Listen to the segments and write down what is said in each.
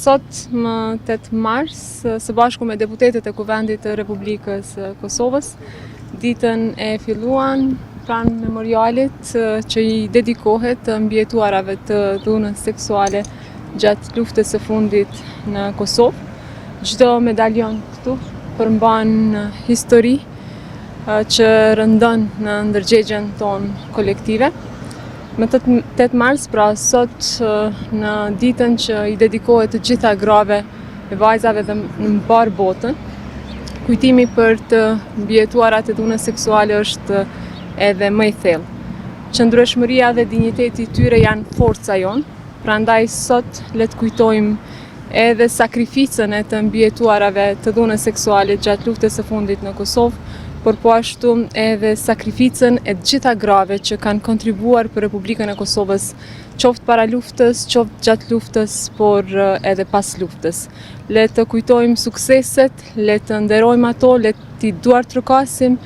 Sot më 8 mars, së bashku me deputetet e Kuvendit të Republikës Kosovës, ditën e filluan pranë memorialit që i dedikohet të mbijetuarave të dhunës seksuale gjatë luftës së fundit në Kosovë. Çdo medaljon këtu përmban histori që rëndon në ndërgjegjen tonë kolektive. Më 8 mars, pra sot në ditën që i dedikohet të gjitha grave e vajzave dhe në mbar botën, kujtimi për të mbijetuarat e dhunës seksuale është edhe më i thellë. Qëndrueshmëria dhe dinjiteti i tyre janë forca jonë, prandaj sot le të kujtojmë edhe sakrificën e të mbijetuarave të dhunës seksuale gjatë luftës së fundit në Kosovë, por po ashtu edhe sakrificën e të gjitha grave që kanë kontribuar për Republikën e Kosovës, qoftë para luftës, qoftë gjatë luftës, por edhe pas luftës. Le të kujtojmë sukseset, le të nderojmë ato, le t'i duartrokasim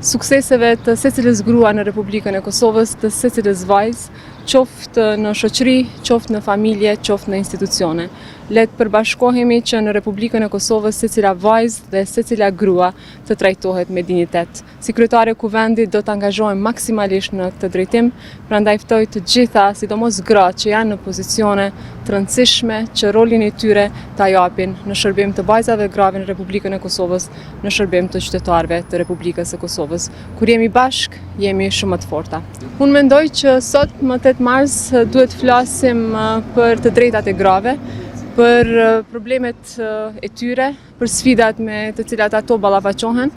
sukseseve të secilës grua në Republikën e Kosovës, të secilës vajzë, qoftë në shoqëri, qoftë në familje, qoftë në institucione. Le të përbashkohemi që në Republikën e Kosovës secila vajzë dhe secila grua të trajtohet me dinjitet. Si kryetare e Kuvendit do të angazhohem maksimalisht në këtë drejtim, prandaj ftoj të gjitha, sidomos gratë që janë në pozicione të rëndësishme, që rolin e tyre ta japin në shërbim të vajzave dhe grave në Republikën e Kosovës, në shërbim të qytetarëve të Republikës së Kosovës. Kur jemi bashk, jemi shumë më të forta. Unë mendoj që sot më 8 mars duhet flasim për të drejtat e grave, për problemet e tyre, për sfidat me të cilat ato ballafaqohen.